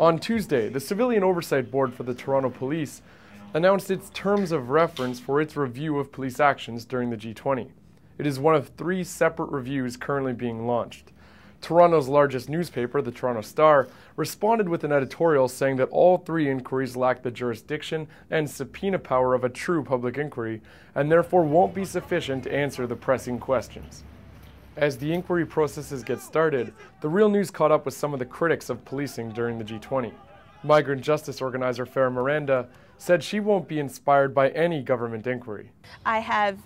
On Tuesday, the Civilian Oversight Board for the Toronto Police announced its terms of reference for its review of police actions during the G20. It is one of 3 separate reviews currently being launched. Toronto's largest newspaper, the Toronto Star, responded with an editorial saying that all 3 inquiries lack the jurisdiction and subpoena power of a true public inquiry and therefore won't be sufficient to answer the pressing questions. As the inquiry processes get started, the Real News caught up with some of the critics of policing during the G20. Migrant justice organizer Farah Miranda said she won't be inspired by any government inquiry. I have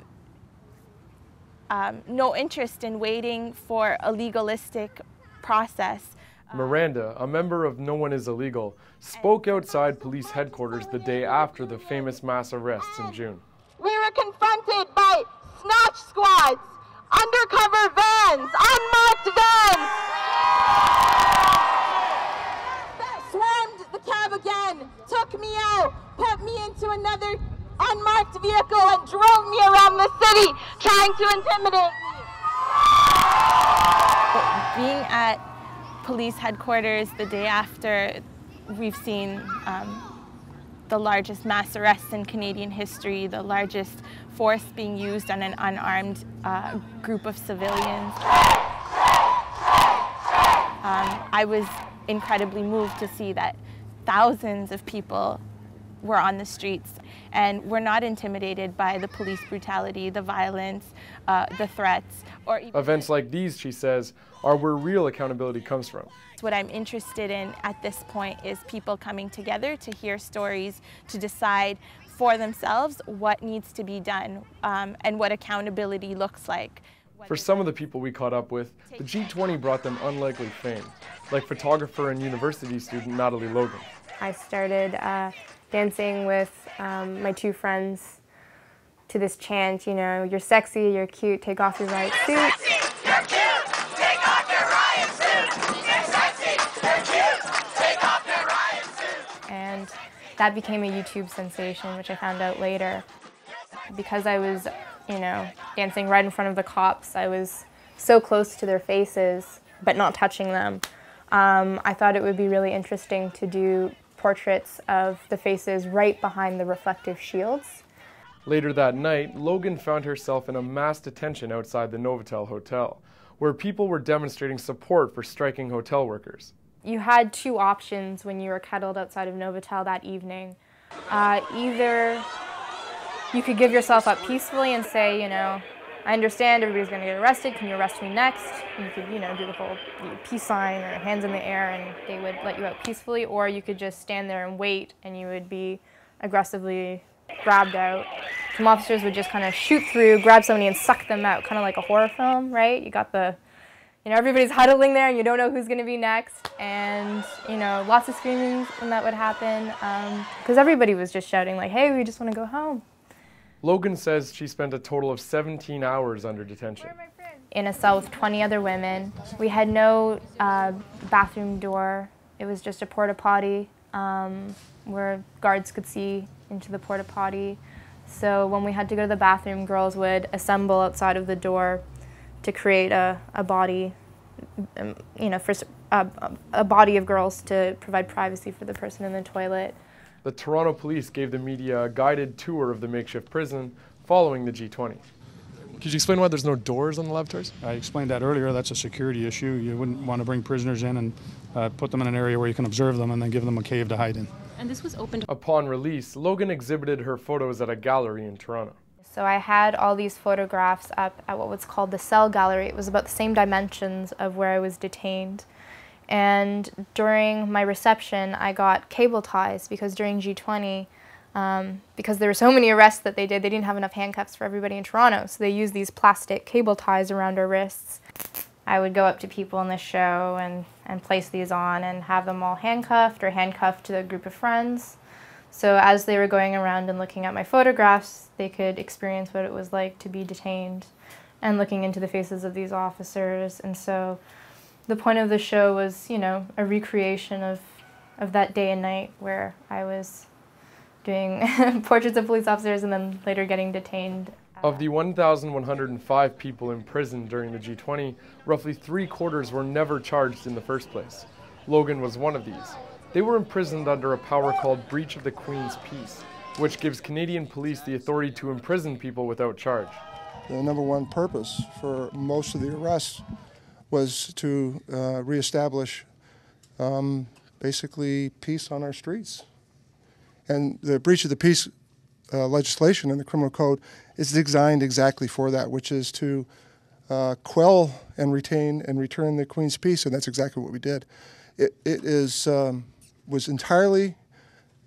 no interest in waiting for a legalistic process. Miranda, a member of No One Is Illegal, spoke outside police headquarters the day after the famous mass arrests in June. We were confronted by snatch squads, undercover vans, unmarked vans. Swarmed the cab again, took me out, put me into another unmarked vehicle and drove me around the city trying to intimidate me. Being at police headquarters the day after we've seen the largest mass arrests in Canadian history, the largest force being used on an unarmed group of civilians. I was incredibly moved to see that thousands of people were on the streets and were not intimidated by the police brutality, the violence, the threats, or even events like these, she says, are where real accountability comes from. What I'm interested in at this point is people coming together to hear stories, to decide for themselves what needs to be done and what accountability looks like. For some of the people we caught up with, the G20 brought them unlikely fame, like photographer and university student Natalie Logan. I started dancing with my 2 friends to this chant, you know, you're sexy, you're cute, take off your riot suit. You're sexy, you're cute, take off your riot suit. You're sexy, you're cute, take off your riot suit. And that became a YouTube sensation, which I found out later. Because I was, you know, dancing right in front of the cops, I was so close to their faces, but not touching them. I thought it would be really interesting to do portraits of the faces right behind the reflective shields. Later that night, Logan found herself in a mass detention outside the Novotel Hotel, where people were demonstrating support for striking hotel workers. You had 2 options when you were kettled outside of Novotel that evening. Either you could give yourself up peacefully and say, you know, I understand everybody's going to get arrested, can you arrest me next? You could, you know, do the whole peace sign or hands in the air and they would let you out peacefully, or you could just stand there and wait and you would be aggressively grabbed out. Some officers would just kind of shoot through, grab somebody and suck them out, kind of like a horror film, right? You got the, you know, everybody's huddling there and you don't know who's going to be next, and, you know, lots of screaming when that would happen, because everybody was just shouting like, hey, we just want to go home. Logan says she spent a total of 17 hours under detention. In a cell with 20 other women. We had no bathroom door. It was just a porta potty where guards could see into the porta potty. So when we had to go to the bathroom, girls would assemble outside of the door to create a body, you know, for a body of girls to provide privacy for the person in the toilet. The Toronto Police gave the media a guided tour of the makeshift prison following the G20. Could you explain why there's no doors on the lavatories? I explained that earlier. That's a security issue. You wouldn't want to bring prisoners in and put them in an area where you can observe them and then give them a cave to hide in. And this was opened. Upon release, Logan exhibited her photos at a gallery in Toronto. So I had all these photographs up at what was called the cell gallery. It was about the same dimensions of where I was detained. And during my reception, I got cable ties because during G20, because there were so many arrests that they didn't have enough handcuffs for everybody in Toronto, so they used these plastic cable ties around our wrists. I would go up to people in the show and place these on and have them all handcuffed or handcuffed to a group of friends. So as they were going around and looking at my photographs, they could experience what it was like to be detained and looking into the faces of these officers. And so the point of the show was, you know, a recreation of that day and night where I was doing portraits of police officers and then later getting detained. Of the 1,105 people imprisoned during the G20, roughly 3/4 were never charged in the first place. Logan was one of these. They were imprisoned under a power called breach of the Queen's peace, which gives Canadian police the authority to imprison people without charge. The number one purpose for most of the arrests was to reestablish basically peace on our streets. And the breach of the peace legislation in the criminal code is designed exactly for that, which is to quell and retain and return the Queen's peace, and that's exactly what we did. It was entirely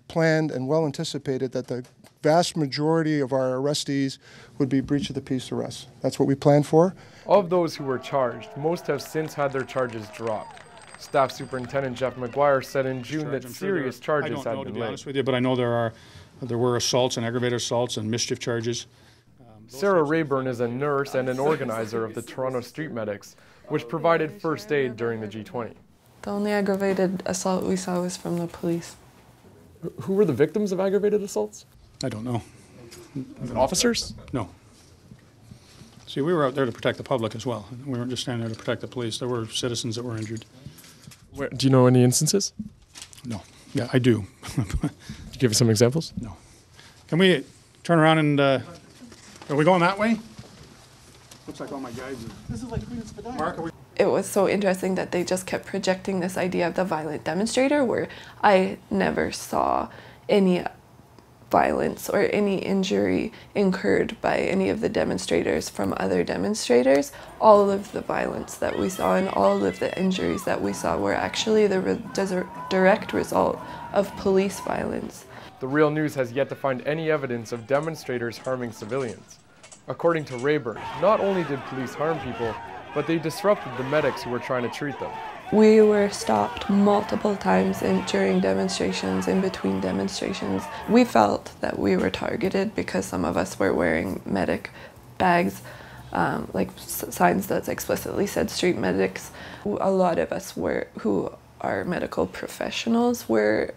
planned and well anticipated that the vast majority of our arrestees would be breach of the peace arrests. That's what we planned for. Of those who were charged, most have since had their charges dropped. Staff Superintendent Jeff McGuire said in June that serious charges had been laid. I don't know, to be honest with you, but I know there were assaults and aggravated assaults and mischief charges. Sarah Rayburn is a nurse and an organizer of the Toronto Street Medics, which provided first aid during the G20. The only aggravated assault we saw was from the police. Who were the victims of aggravated assaults? I don't know. Officers? No. See, we were out there to protect the public as well. We weren't just standing there to protect the police. There were citizens that were injured. Do you know any instances? No. Yeah, I do. Give us some examples? No. Can we turn around and... are we going that way? Looks like all my guides are... This is like Queen's Spadina. Mark, are we... It was so interesting that they just kept projecting this idea of the violent demonstrator, where I never saw any violence or any injury incurred by any of the demonstrators from other demonstrators. All of the violence that we saw and all of the injuries that we saw were actually the direct result of police violence. The Real News has yet to find any evidence of demonstrators harming civilians. According to Rayburn, not only did police harm people, but they disrupted the medics who were trying to treat them. We were stopped multiple times during demonstrations, in between demonstrations. We felt that we were targeted because some of us were wearing medic bags, like signs that explicitly said street medics. A lot of us who are medical professionals were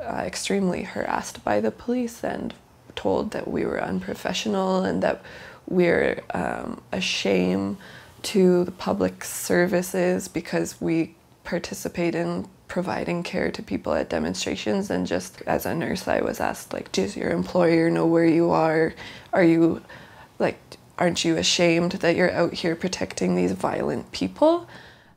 extremely harassed by the police and told that we were unprofessional and that we're a shame to the public services because we participate in providing care to people at demonstrations. And just as a nurse, I was asked, like, does your employer know where you are? Are you, like, aren't you ashamed that you're out here protecting these violent people?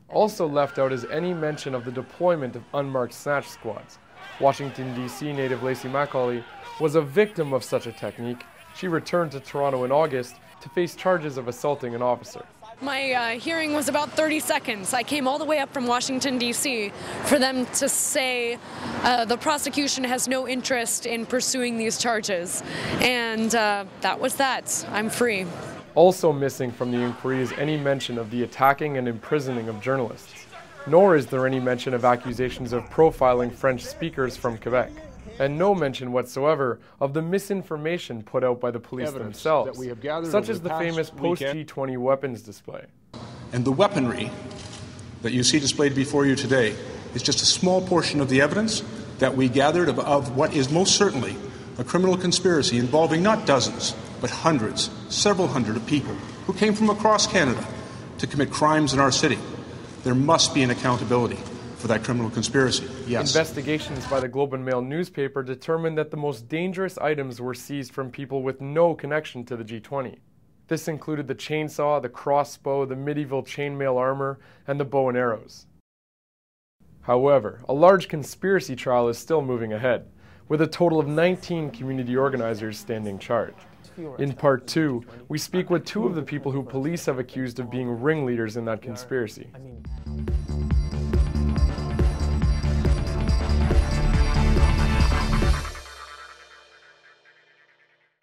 Also left out is any mention of the deployment of unmarked snatch squads. Washington, D.C. native Lacey McCauley was a victim of such a technique. She returned to Toronto in August to face charges of assaulting an officer. My hearing was about 30 seconds. I came all the way up from Washington, D.C. for them to say the prosecution has no interest in pursuing these charges. And that was that. I'm free. Also missing from the inquiry is any mention of the attacking and imprisoning of journalists. Nor is there any mention of accusations of profiling French speakers from Quebec. And no mention whatsoever of the misinformation put out by the police themselves, such as the famous post-G20 weapons display. And the weaponry that you see displayed before you today is just a small portion of the evidence that we gathered of what is most certainly a criminal conspiracy involving not dozens, but hundreds, several hundred of people who came from across Canada to commit crimes in our city. There must be an accountability for that criminal conspiracy. Yes. Investigations by the Globe and Mail newspaper determined that the most dangerous items were seized from people with no connection to the G20. This included the chainsaw, the crossbow, the medieval chainmail armor, and the bow and arrows. However, a large conspiracy trial is still moving ahead, with a total of 19 community organizers standing charged. In part 2, we speak with two of the people who police have accused of being ringleaders in that conspiracy.